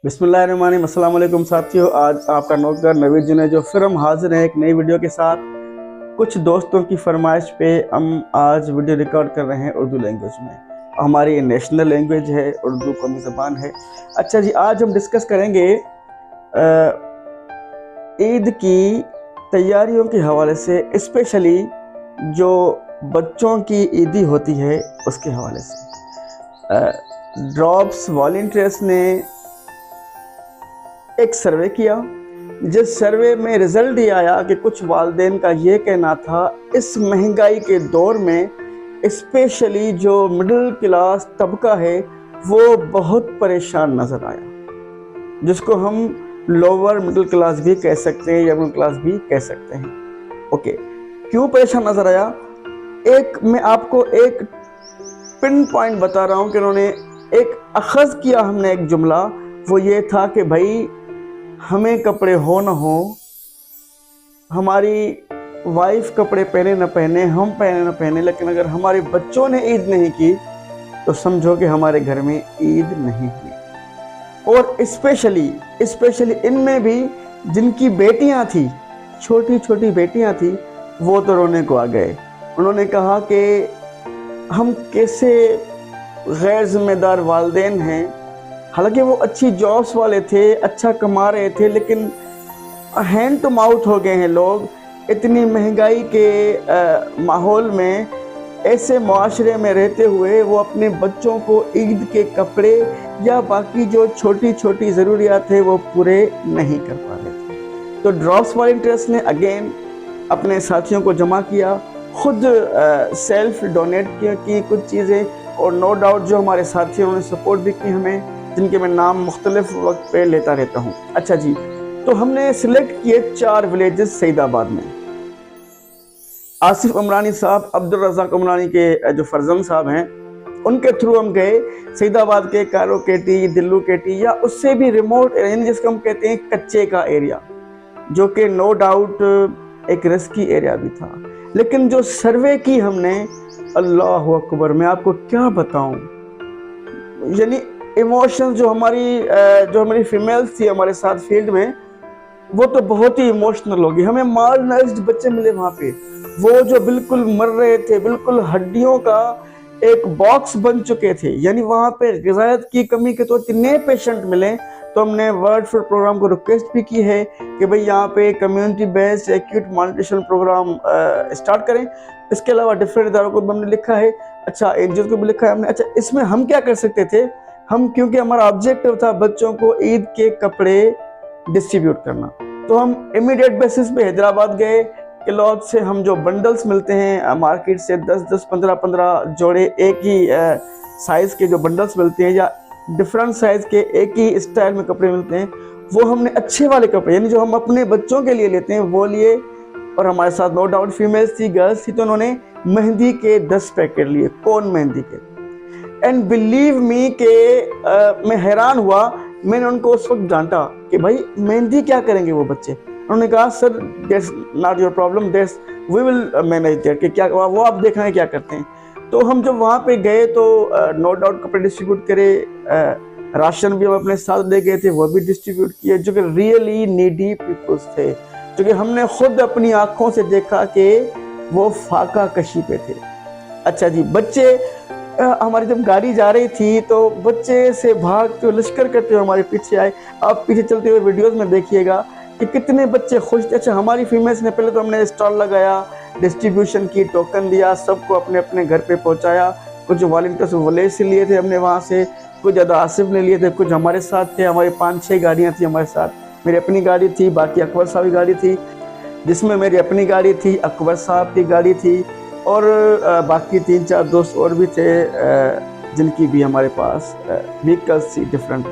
बिस्मिल्लाहिर्रहमानिर्रहीम। अस्सलाम वालेकुम साथियों, आज आपका नौकर नवीद जुनैद जो फिर हम हाजिर हैं एक नई वीडियो के साथ। कुछ दोस्तों की फरमाइश पे हम आज वीडियो रिकॉर्ड कर रहे हैं उर्दू लैंग्वेज में। हमारी नेशनल लैंग्वेज है, उर्दू कौमी ज़बान है। अच्छा जी, आज हम डिस्कस करेंगे ईद की तैयारियों के हवाले से, स्पेशली जो बच्चों की ईदी होती है उसके हवाले से। ड्रॉप्स वॉलंटियर्स ने एक सर्वे किया, जिस सर्वे में रिजल्ट ये आया कि कुछ वालिदैन का ये कहना था इस महंगाई के दौर में स्पेशली जो मिडिल क्लास तबका है वो बहुत परेशान नज़र आया, जिसको हम लोअर मिडिल क्लास भी कह सकते हैं या मिडिल क्लास भी कह सकते हैं। ओके, क्यों परेशान नज़र आया? मैं आपको एक पिन पॉइंट बता रहा हूँ कि उन्होंने एक अखज़ किया, हमने एक जुमला, वो ये था कि भाई हमें कपड़े हो ना हो, हमारी वाइफ कपड़े पहने न पहने, हम पहने न पहने, लेकिन अगर हमारे बच्चों ने ईद नहीं की तो समझो कि हमारे घर में ईद नहीं हुई। और स्पेशली इनमें भी जिनकी बेटियां थी, छोटी छोटी बेटियां थी, वो तो रोने को आ गए। उन्होंने कहा कि हम कैसे गैर जिम्मेदार वालिदैन हैं। हालांकि वो अच्छी जॉब्स वाले थे, अच्छा कमा रहे थे, लेकिन हैंड टू माउथ हो गए हैं लोग। इतनी महंगाई के माहौल में, ऐसे मुआशरे में रहते हुए वो अपने बच्चों को ईद के कपड़े या बाकी जो छोटी छोटी ज़रूरियात है वो पूरे नहीं कर पा रहे थे। तो ड्रॉप्स वॉलंटियर्स ने अगेन अपने साथियों को जमा किया, खुद सेल्फ डोनेट की कुछ चीज़ें, और नो डाउट जो हमारे साथी उन्होंने सपोर्ट भी की हमें, जिनके मैं नाम मुख्तलिफ वक्त पे लेता रहता हूँ। अच्छा जी, तो हमने सिलेक्ट किए 4 विलेजेस सईदाबाद में। आसिफ उमरानी साहब, अब्दुल रज़ाक उमरानी के जो फर्जंद साहब हैं, उनके थ्रू हम गए सईदाबाद के कारो केटी, दिल्लू केटी, या उससे भी रिमोट एरिया जिसको हम कहते हैं कच्चे का एरिया, जो कि नो डाउट एक रिस्की एरिया भी था। लेकिन जो सर्वे की हमने, अल्लाह अकबर, मैं आपको क्या बताऊं, यानी इमोशंस जो हमारी फीमेल्स थी हमारे साथ फील्ड में, वो तो बहुत ही इमोशनल होगी। हमें माल नरिश्ड बच्चे मिले वहाँ पे, वो जो बिल्कुल मर रहे थे, बिल्कुल हड्डियों का एक बॉक्स बन चुके थे। यानी वहाँ पे ग़िज़ायत की कमी के तो इतने पेशेंट मिले। तो हमने वर्ल्ड फूड प्रोग्राम को रिक्वेस्ट भी की है कि भाई यहाँ पे community based acute monitoring programme start करें। इसके अलावा डिफरेंट इदारों को भी हमने लिखा है, अच्छा एनजीओ को भी लिखा है हमने। अच्छा, इसमें हम क्या कर सकते थे? हम, क्योंकि हमारा ऑब्जेक्टिव था बच्चों को ईद के कपड़े डिस्ट्रीब्यूट करना, तो हम इमीडिएट बेसिस पे हैदराबाद गए। क्लॉथ से हम जो बंडल्स मिलते हैं मार्केट से 10-10, 15-15 जोड़े एक ही साइज के जो बंडल्स मिलते हैं, या डिफरेंट साइज के एक ही स्टाइल में कपड़े मिलते हैं, वो हमने अच्छे वाले कपड़े, यानी जो हम अपने बच्चों के लिए लेते हैं, वो लिए। और हमारे साथ नो डाउट फीमेल्स थी, गर्ल्स थी, तो उन्होंने मेहंदी के 10 पैकेट लिए, कौन मेहंदी के। एंड बिलीव मी के मैं हैरान हुआ। मैंने उनको उस वक्त डांटा कि भाई मेहंदी क्या करेंगे वो बच्चे। उन्होंने कहा sir that's not your problem, that's we will manage that, कि क्या वो आप देखना है क्या करते हैं। तो हम जब वहाँ पे गए तो नो डाउट कपड़े डिस्ट्रीब्यूट करे, राशन भी हम अपने साथ ले गए थे, वो भी डिस्ट्रीब्यूट किए, जो कि रियली नीडी पीपल्स थे, जो कि हमने खुद अपनी आँखों से देखा कि वो फाका कशी पे थे। अच्छा जी, बच्चे हमारी जब गाड़ी जा रही थी तो बच्चे से भागते हुए, लश्कर करते हुए हमारे पीछे आए। आप पीछे चलते हुए वीडियोस में देखिएगा कि कितने बच्चे खुश थे। अच्छा, हमारी फीमेल्स ने पहले तो हमने स्टॉल लगाया, डिस्ट्रीब्यूशन की, टोकन दिया, सबको अपने अपने घर पे पहुंचाया। कुछ वॉलंटियर्स वॉलेट से लिए थे हमने वहाँ से, कुछ ज़्यादा आसिफ ने लिए थे, कुछ हमारे साथ थे। हमारी 5-6 गाड़ियाँ थी हमारे साथ। मेरी अपनी गाड़ी थी, बाकी अकबर साहब की गाड़ी थी, जिसमें मेरी अपनी गाड़ी थी, अकबर साहब की गाड़ी थी, और बाकी 3-4 दोस्त और भी थे जिनकी भी हमारे पास व्हीकल्स थी डिफरेंट।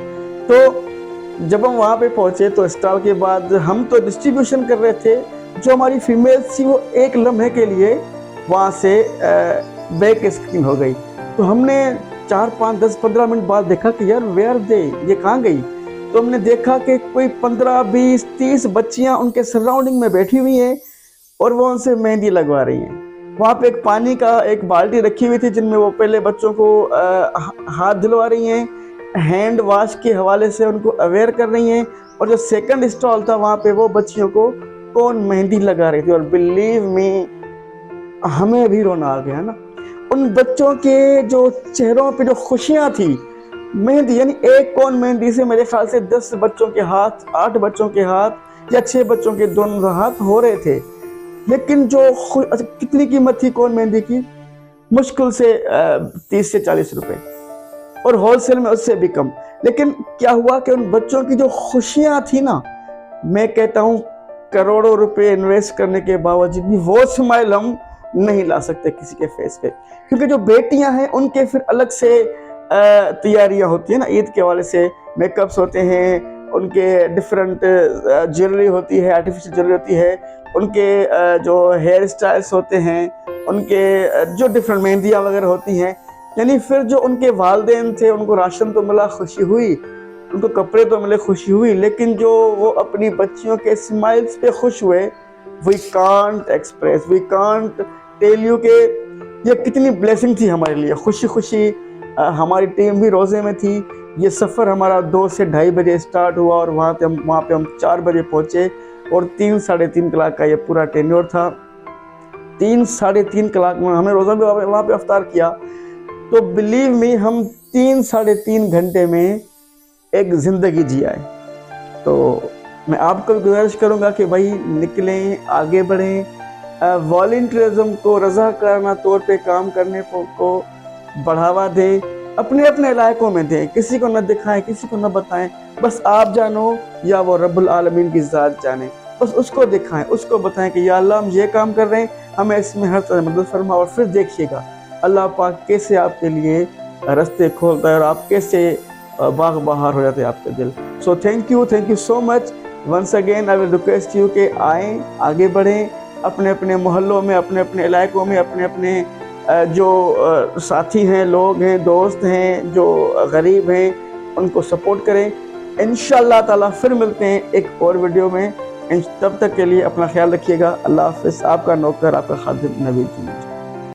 तो जब हम वहाँ पे पहुँचे तो स्टॉल के बाद हम तो डिस्ट्रीब्यूशन कर रहे थे, जो हमारी फीमेल्स थी वो एक लम्हे के लिए वहाँ से बैक स्क्रीन हो गई। तो हमने 4-5, 10, 15 मिनट बाद देखा कि यार वेयर दे, ये कहाँ गई। तो हमने देखा कि कोई 15, 20, 30 बच्चियाँ उनके सराउंडिंग में बैठी हुई हैं और वो उनसे मेहंदी लगवा रही हैं। वहाँ पे एक पानी का एक बाल्टी रखी हुई थी, जिनमें वो पहले बच्चों को हाथ धुलवा रही हैं, ہینڈ واش کے حوالے سے ان کو اویئر کر رہی ہیں، اور جو سیکنڈ اسٹال تھا وہاں پہ وہ بچیوں کو کون مہندی لگا رہی تھی. اور بلیو می ہمیں بھی رونا آ گیا نا ان بچوں کے جو چہروں پہ جو خوشیاں تھی. مہندی یعنی ایک کون مہندی سے میرے خیال سے 10 بچوں کے ہاتھ، 8 بچوں کے ہاتھ یا 6 بچوں کے دونوں ہاتھ ہو رہے تھے. لیکن جو کتنی قیمت تھی کون مہندی کی؟ مشکل سے 30 سے 40 روپے، اور ہول سیل میں اس سے بھی کم. لیکن کیا ہوا کہ ان بچوں کی جو خوشیاں تھی نا، میں کہتا ہوں کروڑوں روپے انویسٹ کرنے کے باوجود بھی وہ اسمائل ہم نہیں لا سکتے کسی کے فیس پہ. کیونکہ جو بیٹیاں ہیں ان کے پھر الگ سے تیاریاں ہوتی ہیں نا، عید کے حوالے سے میک اپس ہوتے ہیں، ان کے ڈفرنٹ جیولری ہوتی ہے، آرٹیفیشل جیولری ہوتی ہے، ان کے جو ہیئر اسٹائلس ہوتے ہیں، ان کے جو ڈفرنٹ مہندیاں وغیرہ ہوتی ہیں. یعنی پھر جو ان کے والدین تھے ان کو راشن تو ملا، خوشی ہوئی، ان کو کپڑے تو ملے، خوشی ہوئی، لیکن جو وہ اپنی بچیوں کے اسمائلز پہ خوش ہوئے، we can't express, we can't tell you کہ یہ کتنی بلیسنگ تھی ہمارے لیے. خوشی خوشی ہماری ٹیم بھی روزے میں تھی. یہ سفر ہمارا 2 سے 2:30 بجے اسٹارٹ ہوا، اور وہاں پہ ہم 4 بجے پہنچے، اور 3-3.5 کلاک کا یہ پورا ٹینیور تھا. 3-3.5 کلاک میں ہم نے روزہ بھی وہاں پہ افطار کیا. تو بلیو می ہم 3-3.5 گھنٹے میں ایک زندگی جی آئے. تو میں آپ کو بھی گزارش کروں گا کہ بھائی نکلیں، آگے بڑھیں، والنٹیرزم کو، رضاکارانہ طور پہ کام کرنے کو بڑھاوا دیں، اپنے اپنے علاقوں میں دیں، کسی کو نہ دکھائیں، کسی کو نہ بتائیں. بس آپ جانو یا وہ رب العالمین کی ذات جانے، بس اس کو دکھائیں، اس کو بتائیں کہ یا اللہ ہم یہ کام کر رہے ہیں، ہمیں اس میں ہر طرح مدد فرما. اور پھر دیکھیے گا اللہ پاک کیسے آپ کے لیے رستے کھولتا ہے، اور آپ کیسے باغ بہار ہو جاتے ہیں آپ کے دل. So thank you so much once again. I will request you کہ آئیں، آگے بڑھیں، اپنے اپنے محلوں میں، اپنے اپنے علاقوں میں، اپنے اپنے جو ساتھی ہیں، لوگ ہیں، دوست ہیں جو غریب ہیں، ان کو سپورٹ کریں. انشاءاللہ تعالیٰ پھر ملتے ہیں ایک اور ویڈیو میں. تب تک کے لیے اپنا خیال رکھیے گا. اللہ حافظ. آپ کا نوکر، آپ کا خادم نوید جی.